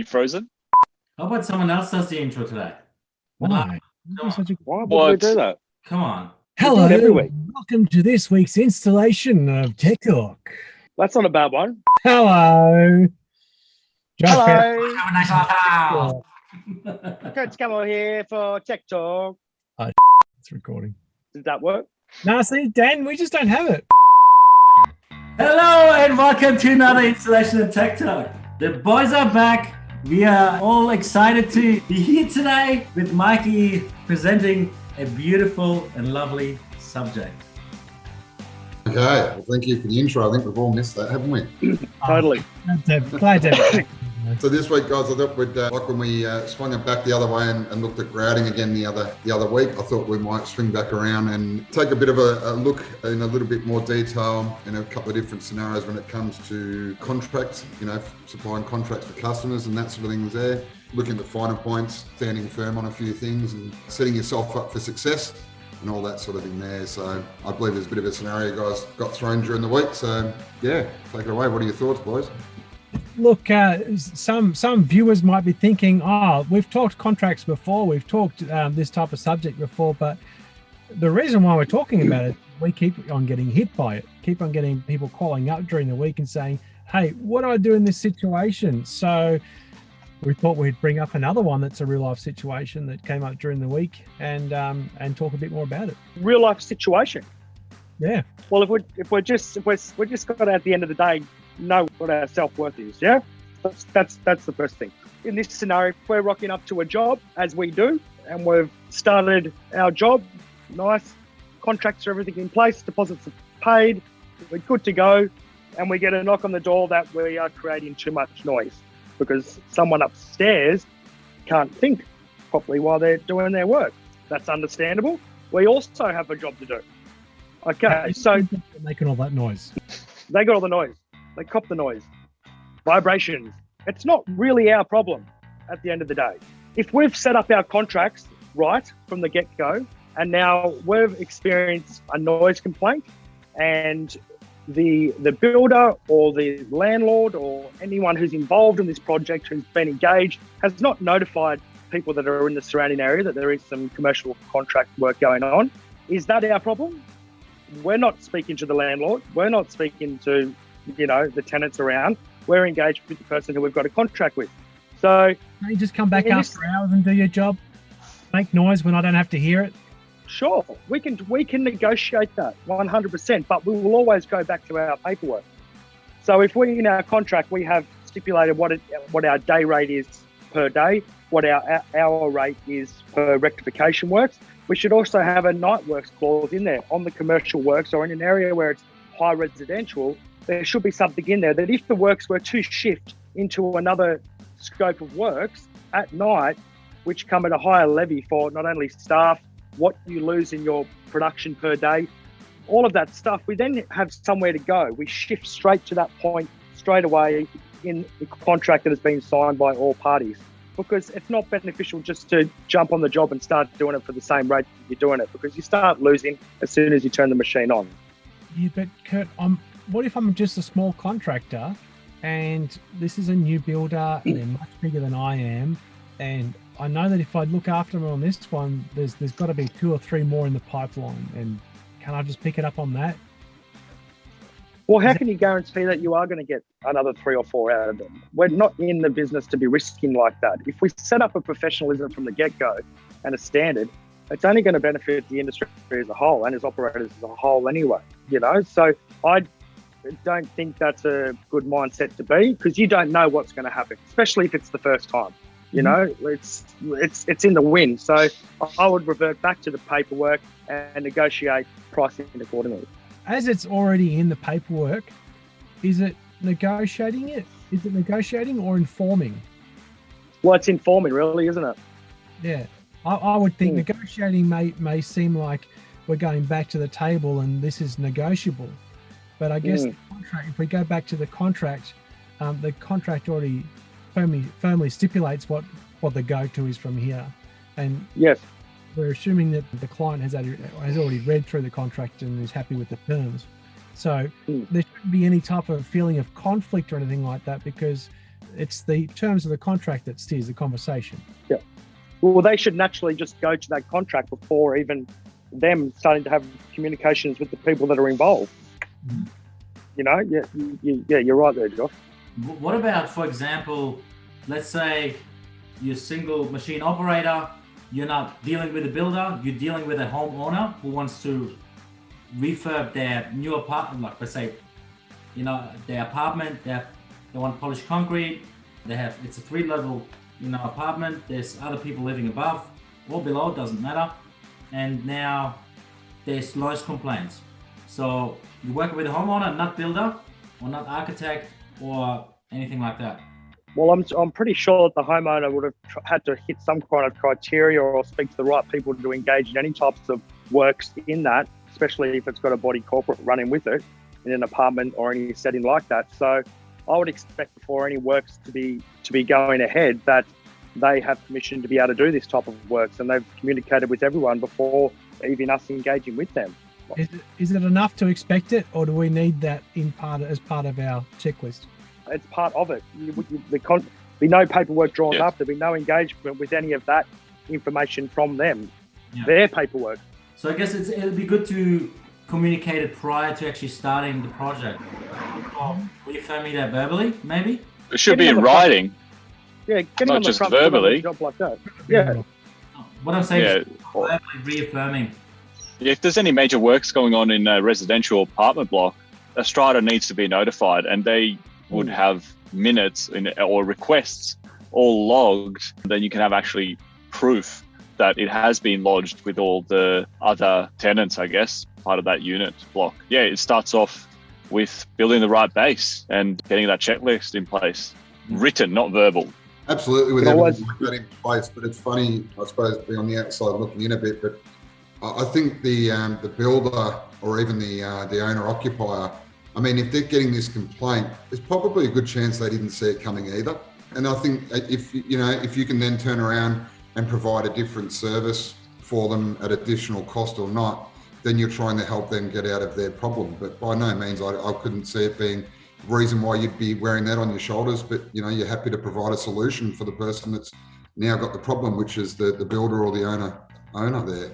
you frozen? How about someone else does the intro today? Why? Why would we do that? Come on. Hello, every week. welcome to this week's installation of TechTalk. That's not a bad one. Hello. Hello. Have a nice house. Coach Camel here for TechTalk. It's recording. Does that work? No, see, Dan, we just don't have it. Hello and welcome to another installation of TechTalk. The boys are back. We are all excited to be here today with Mikey presenting a beautiful and lovely subject. Okay, well, thank you for the intro. I think we've all missed that, haven't we? Totally. Glad to have it. So this week, guys, I thought we'd, like when we swung it back the other way and looked at grouting again the other week, I thought we might swing back around and take a bit of a look in a little bit more detail in a couple of different scenarios when it comes to contracts, supplying contracts for customers and that sort of things there. Looking at the finer points, standing firm on a few things and setting yourself up for success and all that sort of thing there. So I believe there's a bit of a scenario you guys got thrown during the week. So yeah, take it away. What are your thoughts, boys? Look, some viewers might be thinking, we've talked contracts before, we've talked this type of subject before, but the reason why we're talking about it, we keep on getting hit by it, keep on getting people calling up during the week and saying, hey, what do I do in this situation? So we thought we'd bring up another one that's a real life situation that came up during the week and talk a bit more about it. Real life situation. Yeah. Well, if we're just got to, at the end of the day, know what our self-worth is. Yeah. That's the first thing. In this scenario, if we're rocking up to a job as we do, and we've started our job, nice contracts are everything in place, deposits are paid, we're good to go, and we get a knock on the door that we are creating too much noise because someone upstairs can't think properly while they're doing their work. That's understandable. We also have a job to do. Okay, so making all that noise. They got all the noise. They cop the noise. Vibrations. It's not really our problem at the end of the day. If we've set up our contracts right from the get-go, and now we've experienced a noise complaint, and the builder or the landlord or anyone who's involved in this project who's been engaged has not notified people that are in the surrounding area that there is some commercial contract work going on, is that our problem? We're not speaking to the landlord. We're not speaking to the tenants around. We're engaged with the person who we've got a contract with. So you just come back after hours and do your job, make noise when I don't have to hear it. Sure, we can negotiate that 100%, but we will always go back to our paperwork. So if we in our contract we have stipulated what our day rate is per day, what our hour rate is per rectification works, we should also have a night works clause in there on the commercial works or in an area where it's high residential. There should be something in there that if the works were to shift into another scope of works at night, which come at a higher levy for not only staff, what you lose in your production per day, all of that stuff, we then have somewhere to go. We shift straight to that point straight away in the contract that has been signed by all parties, because it's not beneficial just to jump on the job and start doing it for the same rate that you're doing it, because you start losing as soon as you turn the machine on. Yeah, but Kurt, what if I'm just a small contractor and this is a new builder and they're much bigger than I am, and I know that if I look after them on this one, there's got to be 2 or 3 more in the pipeline, and can I just pick it up on that? Well, how can you guarantee that you are going to get another 3 or 4 out of them? We're not in the business to be risking like that. If we set up a professionalism from the get-go and a standard, it's only going to benefit the industry as a whole and as operators as a whole anyway, So I don't think that's a good mindset to be, because you don't know what's going to happen, especially if it's the first time. It's in the wind. So I would revert back to the paperwork and negotiate pricing accordingly. As it's already in the paperwork, is it negotiating it? Is it negotiating or informing? Well, it's informing, really, isn't it? Yeah. I would think negotiating may seem like we're going back to the table and this is negotiable. But I guess the contract, if we go back to the contract already firmly stipulates what the go-to is from here. And yes, we're assuming that the client has already read through the contract and is happy with the terms. So there shouldn't be any type of feeling of conflict or anything like that, because It's the terms of the contract that steers the conversation. Yeah. Well, they should naturally just go to that contract before even them starting to have communications with the people that are involved. Mm. You know, yeah, you're right there, Josh. What about, for example, let's say you're a single machine operator, you're not dealing with a builder, you're dealing with a homeowner who wants to refurb their new apartment, like let's say, you know, their apartment, they want polished concrete, it's a 3-level, you know, apartment, there's other people living above or below, it doesn't matter. And now there's noise complaints. So you're working with a homeowner, not builder or not architect or anything like that. Well, I'm pretty sure that the homeowner would have had to hit some kind of criteria or speak to the right people to engage in any types of works in that, especially if it's got a body corporate running with it in an apartment or any setting like that. So I would expect before any works to be going ahead that they have permission to be able to do this type of works, and they've communicated with everyone before even us engaging with them. Is it enough to expect it, or do we need that as part of our checklist? It's part of it. There'll be no paperwork drawn up. There'll be no engagement with any of that information from them. Yeah. Their paperwork. So I guess it'll be good to communicate it prior to actually starting the project. Reaffirming that verbally, maybe? It should be in writing. Yeah, not just verbally. Job like that. Yeah. What I'm saying is verbally reaffirming. If there's any major works going on in a residential apartment block, a strata needs to be notified, and they would have minutes or requests all logged. Then you can have actually proof that it has been lodged with all the other tenants, I guess, part of that unit block. Yeah, it starts off with building the right base and getting that checklist in place. Written, not verbal. Absolutely, with everything like that in place. But it's funny, I suppose, being on the outside looking in a bit, but I think the builder or even the owner occupier, I mean, if they're getting this complaint, there's probably a good chance they didn't see it coming either. And I think if you can then turn around and provide a different service for them at additional cost or not, then you're trying to help them get out of their problem. But by no means, I couldn't see it being the reason why you'd be wearing that on your shoulders. But you're happy to provide a solution for the person that's now got the problem, which is the builder or the owner there.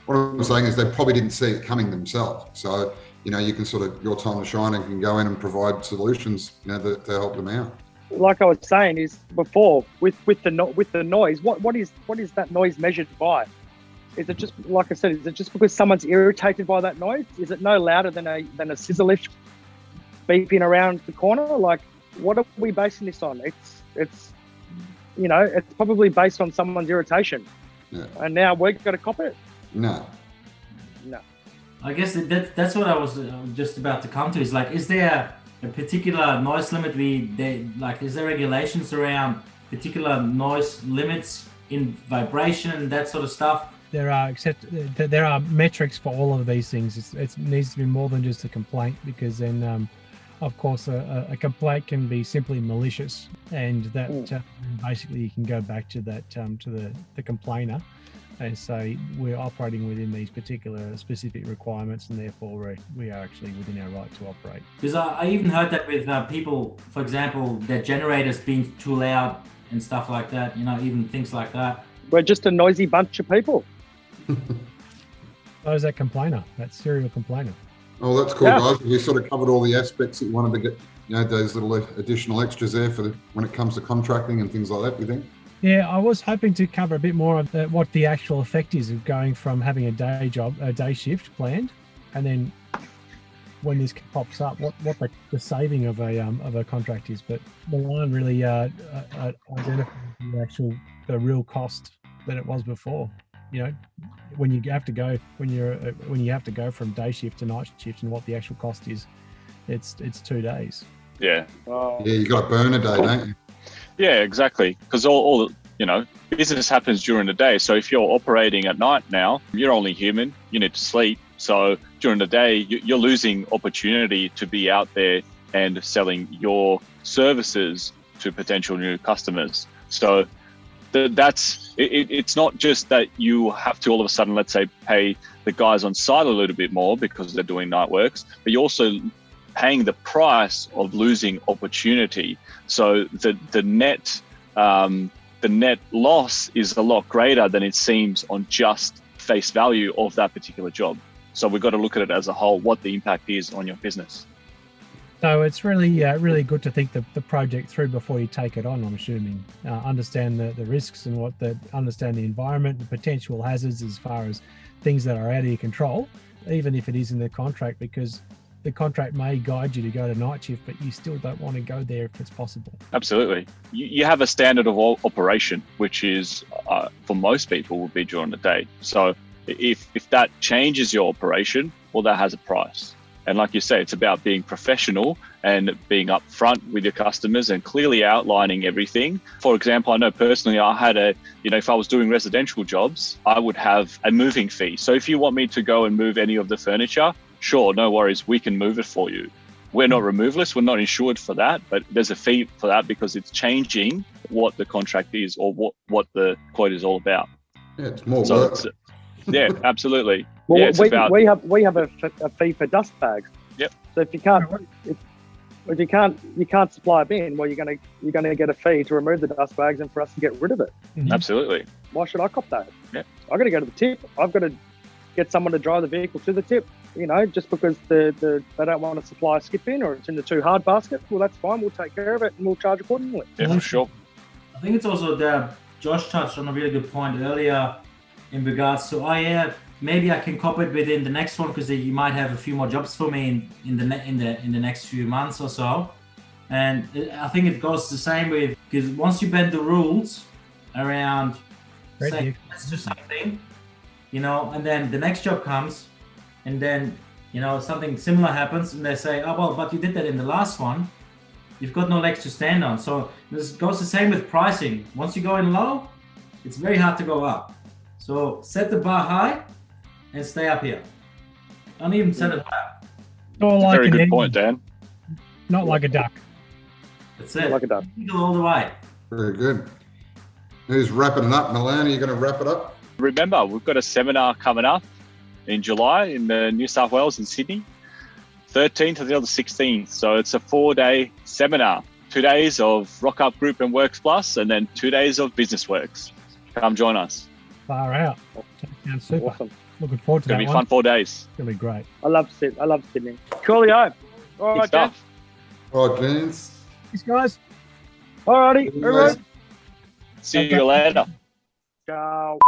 What I'm saying is they probably didn't see it coming themselves. So you can sort of, your time to shine, and can go in and provide solutions to help them out. Like I was saying, is before with the noise, what is that noise measured by? Is it just, like I said, is it just because someone's irritated by that noise? Is it no louder than a scissor lift beeping around the corner? Like, what are we basing this on? It's probably based on someone's irritation. Yeah. And now we've got to cop it? No. I guess that's what I was just about to come to. Is like, is there a particular noise limit? Is there regulations around particular noise limits in vibration, that sort of stuff? There are metrics for all of these things. It needs to be more than just a complaint, because then, of course, a complaint can be simply malicious, and that basically you can go back to that to the complainer and say we're operating within these particular specific requirements, and therefore we are actually within our right to operate. Because I even heard that with people, for example, their generators being too loud and stuff like that. Even things like that. We're just a noisy bunch of people. So is that complainer, that serial complainer. Oh, that's cool, guys. We sort of covered all the aspects that you wanted to get, those little additional extras there for when it comes to contracting and things like that, you think? Yeah, I was hoping to cover a bit more of what the actual effect is of going from having a day shift planned, and then when this pops up, what the saving of a contract is. But Milan really identified the real cost that it was before. When you have to go from day shift to night shift, and what the actual cost is, it's 2 days. Yeah. Yeah, you got to burn a day, don't you? Yeah, exactly. Because all business happens during the day. So if you're operating at night now, you're only human. You need to sleep. So during the day, you're losing opportunity to be out there and selling your services to potential new customers. So it's not just that you have to all of a sudden, let's say, pay the guys on site a little bit more because they're doing night works, but you also paying the price of losing opportunity. So the net loss is a lot greater than it seems on just face value of that particular job. So we've got to look at it as a whole, what the impact is on your business. So it's really good to think the project through before you take it on, I'm assuming. Understand the risks and understand the environment, the potential hazards as far as things that are out of your control, even if it is in the contract, because the contract may guide you to go to night shift, but you still don't want to go there if it's possible. Absolutely. You have a standard of operation, which is, for most people, will be during the day. So if that changes your operation, well, that has a price. And like you say, it's about being professional and being upfront with your customers and clearly outlining everything. For example, I know personally, I had if I was doing residential jobs, I would have a moving fee. So if you want me to go and move any of the furniture, sure, no worries, we can move it for you. We're not removalists, we're not insured for that, but there's a fee for that because it's changing what the contract is or what the quote is all about. Yeah, it's more work. Yeah, absolutely. Well, Yeah, we have a fee for dust bags. Yep. So if you can't supply a bin, well, you're gonna get a fee to remove the dust bags and for us to get rid of it. Mm-hmm. Absolutely. Why should I cop that? Yep. I got to go to the tip. I've got to get someone to drive the vehicle to the tip. Just because they don't want to supply a skip in or it's in the too hard basket. Well, that's fine. We'll take care of it and we'll charge accordingly. Yeah, for sure. I think it's also that Josh touched on a really good point earlier in regards to, maybe I can cop it within the next one because you might have a few more jobs for me in the next few months or so. And I think it goes the same with, because once you bend the rules around, say, let's do something, and then the next job comes, and then something similar happens, and they say, oh well, but you did that in the last one. You've got no legs to stand on. So this goes the same with pricing. Once you go in low, it's very hard to go up. So set the bar high and stay up here. Don't even set it high. Like very good point, Dan. Not like a duck. That's it. Not like a duck. Eagle all the way. Very good. Who's wrapping it up? Milan, are you going to wrap it up? Remember, we've got a seminar coming up in July in New South Wales and Sydney, 13th until the 16th. So it's a 4-day seminar, 2 days of Rock Up Group and Works Plus, and then 2 days of Business Works. Come join us. Far out. Sounds super. Awesome. Looking forward to that. It's going to be fun 4 days. It's going to be great. I love Sydney. Coolio. All Good right, stuff. Jeff. All right, James. Thanks, guys. All righty. All right. See you later. Ciao.